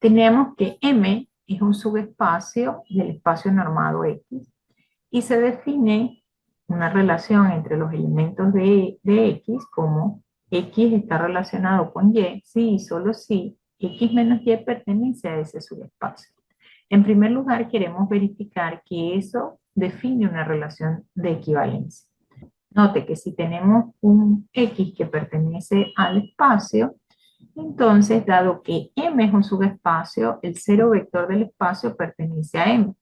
Tenemos que M es un subespacio del espacio normado X y se define una relación entre los elementos de X como X está relacionado con Y si y solo si X menos Y pertenece a ese subespacio. En primer lugar, queremos verificar que eso define una relación de equivalencia. Note que si tenemos un X que pertenece al espacio, entonces, dado que M es un subespacio, el cero vector del espacio pertenece a M.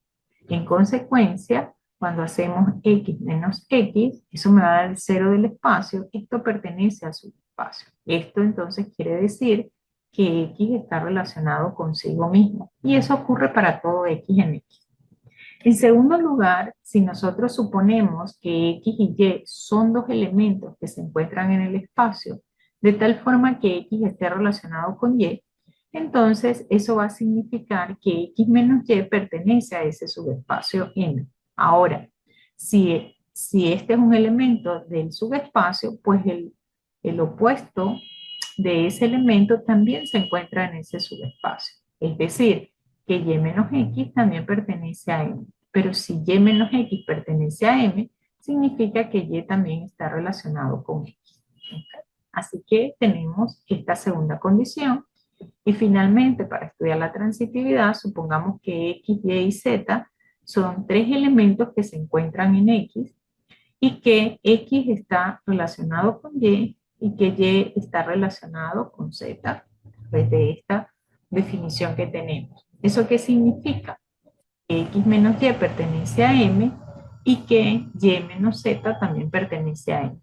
En consecuencia, cuando hacemos X menos X, eso me va a dar el cero del espacio, esto pertenece al subespacio. Esto entonces quiere decir que X está relacionado consigo mismo. Y eso ocurre para todo X en X. En segundo lugar, si nosotros suponemos que X y Y son dos elementos que se encuentran en el espacio, de tal forma que X esté relacionado con Y, entonces eso va a significar que X menos Y pertenece a ese subespacio M. Ahora, si este es un elemento del subespacio, pues el opuesto de ese elemento también se encuentra en ese subespacio. Es decir, que Y menos X también pertenece a M. Pero si Y menos X pertenece a M, significa que Y también está relacionado con X. ¿Okay? Así que tenemos esta segunda condición. Y finalmente, para estudiar la transitividad, supongamos que X, Y y Z son tres elementos que se encuentran en X y que X está relacionado con y que Y está relacionado con Z, a través de esta definición que tenemos. ¿Eso qué significa? Que X menos Y pertenece a M y que Y menos Z también pertenece a M.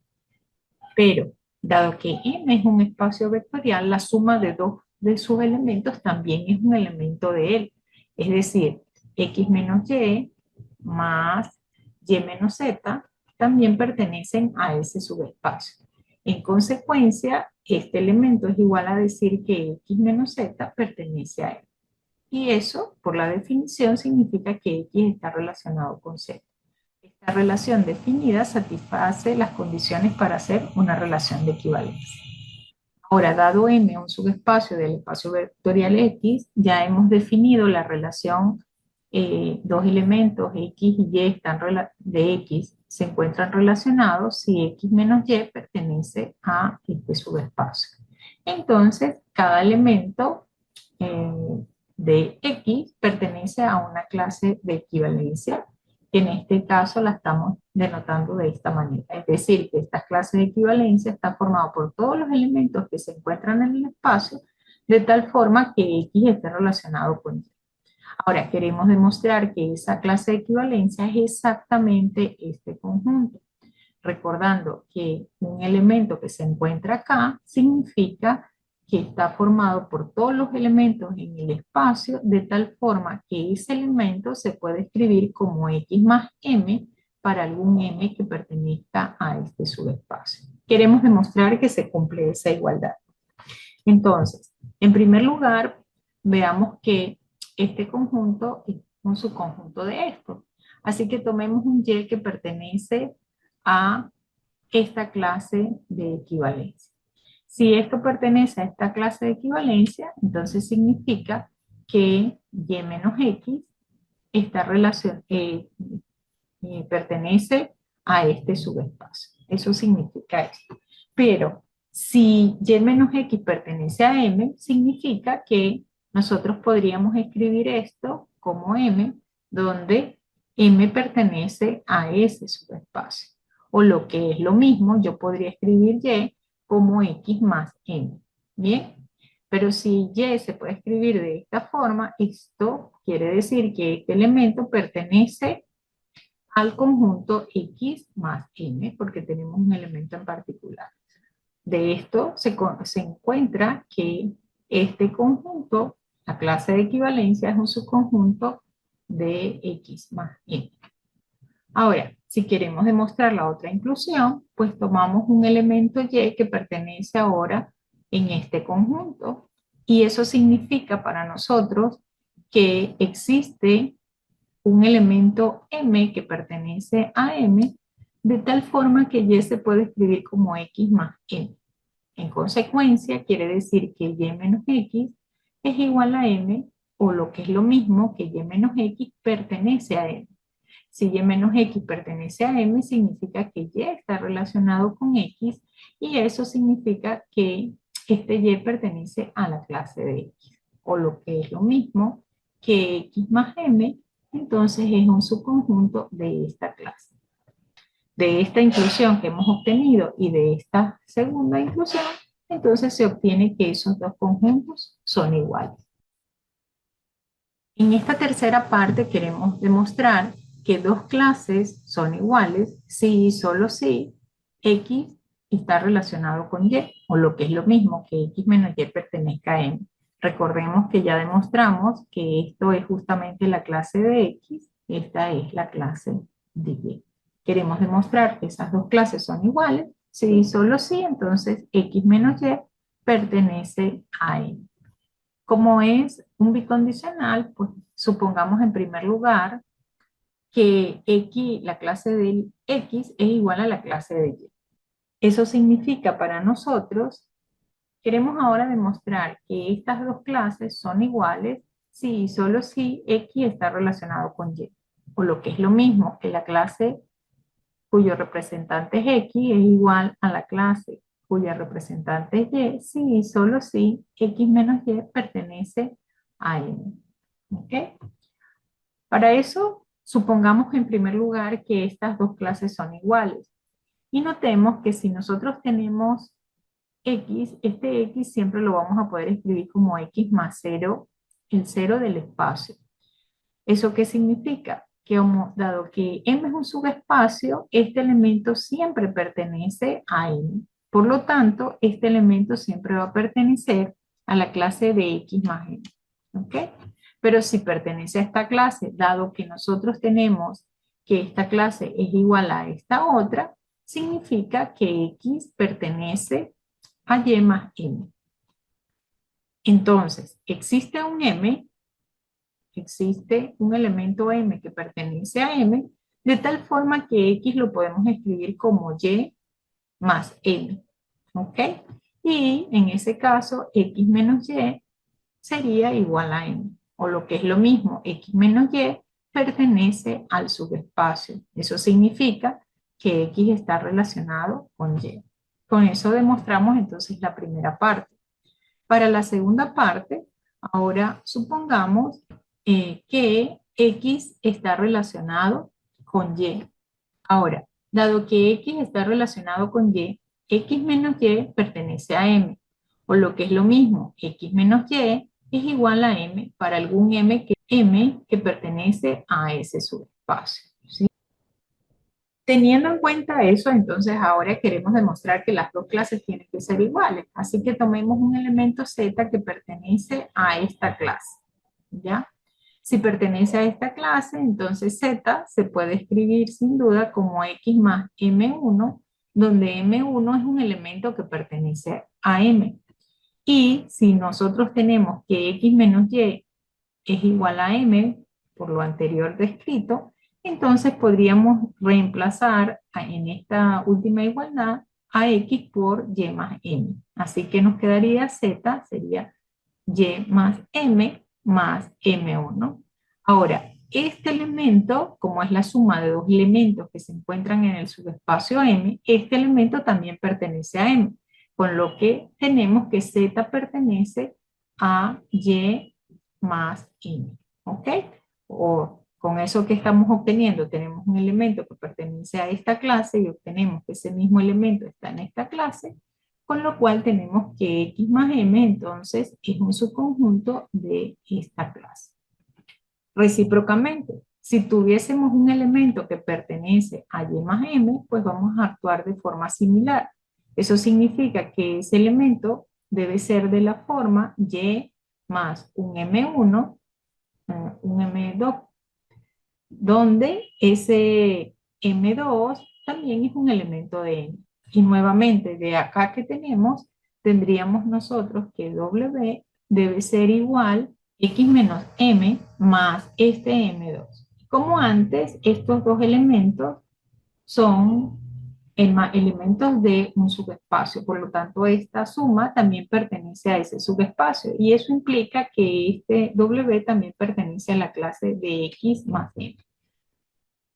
Pero, dado que M es un espacio vectorial, la suma de dos de sus elementos también es un elemento de él. Es decir, X menos Y más Y menos Z también pertenecen a ese subespacio. En consecuencia, este elemento es igual a decir que X menos Z pertenece a él. Y eso, por la definición, significa que X está relacionado con Z. Esta relación definida satisface las condiciones para hacer una relación de equivalencia. Ahora, dado M un subespacio del espacio vectorial X, ya hemos definido la relación dos elementos X y Y están de X se encuentran relacionados si X menos Y pertenece a este subespacio. Entonces, cada elemento de X pertenece a una clase de equivalencia, que en este caso la estamos denotando de esta manera. Es decir, que esta clase de equivalencia está formada por todos los elementos que se encuentran en el espacio, de tal forma que X esté relacionado con Y. Ahora, queremos demostrar que esa clase de equivalencia es exactamente este conjunto. Recordando que un elemento que se encuentra acá significa que está formado por todos los elementos en el espacio, de tal forma que ese elemento se puede escribir como X más M para algún M que pertenezca a este subespacio. Queremos demostrar que se cumple esa igualdad. Entonces, en primer lugar, veamos que este conjunto es un subconjunto de esto. Así que tomemos un Y que pertenece a esta clase de equivalencia. Si esto pertenece a esta clase de equivalencia, entonces significa que Y menos X esta relación, pertenece a este subespacio. Eso significa esto. Pero si Y menos X pertenece a M, significa que nosotros podríamos escribir esto como M, donde M pertenece a ese subespacio. O lo que es lo mismo, yo podría escribir Y como X más M. ¿Bien? Pero si Y se puede escribir de esta forma, esto quiere decir que este elemento pertenece al conjunto X más M, porque tenemos un elemento en particular. De esto se encuentra que este conjunto, la clase de equivalencia, es un subconjunto de X más M. Ahora, si queremos demostrar la otra inclusión, pues tomamos un elemento Y que pertenece ahora en este conjunto. Y eso significa para nosotros que existe un elemento M que pertenece a M, de tal forma que Y se puede escribir como X más M. En consecuencia, quiere decir que Y menos X es igual a m, o lo que es lo mismo que y menos x pertenece a m. Si y menos x pertenece a m, significa que y está relacionado con x, y eso significa que este y pertenece a la clase de x. O lo que es lo mismo que x más m, entonces es un subconjunto de esta clase. De esta inclusión que hemos obtenido y de esta segunda inclusión, entonces se obtiene que esos dos conjuntos son iguales. En esta tercera parte queremos demostrar que dos clases son iguales si y solo si x está relacionado con y, o lo que es lo mismo que x menos y pertenezca a m. Recordemos que ya demostramos que esto es justamente la clase de x, esta es la clase de y. Queremos demostrar que esas dos clases son iguales si y solo si, entonces x menos y pertenece a m. Como es un bicondicional, pues supongamos en primer lugar que x, la clase de x es igual a la clase de y. Eso significa para nosotros, queremos ahora demostrar que estas dos clases son iguales si y solo si x está relacionado con y. O lo que es lo mismo que la clase cuyo representante es x es igual a la clase cuya representante es y, si y solo si x menos y pertenece a m. ¿Ok? Para eso, supongamos en primer lugar que estas dos clases son iguales. Y notemos que si nosotros tenemos x, este x siempre lo vamos a poder escribir como x más 0, el 0 del espacio. ¿Eso qué significa? Que dado que m es un subespacio, este elemento siempre pertenece a m. Por lo tanto, este elemento siempre va a pertenecer a la clase de x más m. ¿Ok? Pero si pertenece a esta clase, dado que nosotros tenemos que esta clase es igual a esta otra, significa que x pertenece a y más m. Entonces, existe un m, existe un elemento m que pertenece a m, de tal forma que x lo podemos escribir como y más m. ¿Ok? Y en ese caso, x menos y sería igual a m. O lo que es lo mismo, x menos y pertenece al subespacio. Eso significa que x está relacionado con y. Con eso demostramos entonces la primera parte. Para la segunda parte, ahora supongamos que x está relacionado con y. Ahora, dado que x está relacionado con y, x menos y pertenece a m. O lo que es lo mismo, x menos y es igual a m para algún m que pertenece a ese subespacio. ¿Sí? Teniendo en cuenta eso, entonces ahora queremos demostrar que las dos clases tienen que ser iguales. Así que tomemos un elemento z que pertenece a esta clase. ¿Ya? Si pertenece a esta clase, entonces z se puede escribir sin duda como x más m1, donde m1 es un elemento que pertenece a m. Y si nosotros tenemos que x menos y es igual a m, por lo anterior descrito, entonces podríamos reemplazar en esta última igualdad a x por y más m. Así que nos quedaría z, sería y más m1. Ahora, este elemento, como es la suma de dos elementos que se encuentran en el subespacio m, este elemento también pertenece a m, con lo que tenemos que z pertenece a y más m. ¿Ok? O con eso que estamos obteniendo, tenemos un elemento que pertenece a esta clase y obtenemos que ese mismo elemento está en esta clase, con lo cual tenemos que x más m entonces es un subconjunto de esta clase. Recíprocamente, si tuviésemos un elemento que pertenece a y más m, pues vamos a actuar de forma similar. Eso significa que ese elemento debe ser de la forma y más un m1, un m2, donde ese m2 también es un elemento de n. Y nuevamente, de acá que tenemos, tendríamos nosotros que w debe ser igual a x menos m más este m2. Como antes, estos dos elementos son elementos de un subespacio. Por lo tanto, esta suma también pertenece a ese subespacio. Y eso implica que este W también pertenece a la clase de X más M.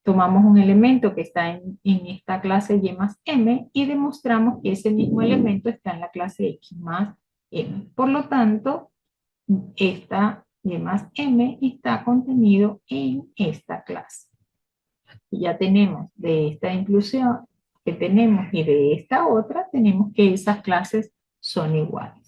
Tomamos un elemento que está en esta clase Y más M y demostramos que ese mismo elemento está en la clase X más M. Por lo tanto, esta Y más M está contenido en esta clase. Y ya tenemos de esta inclusión que tenemos y de esta otra, tenemos que esas clases son iguales.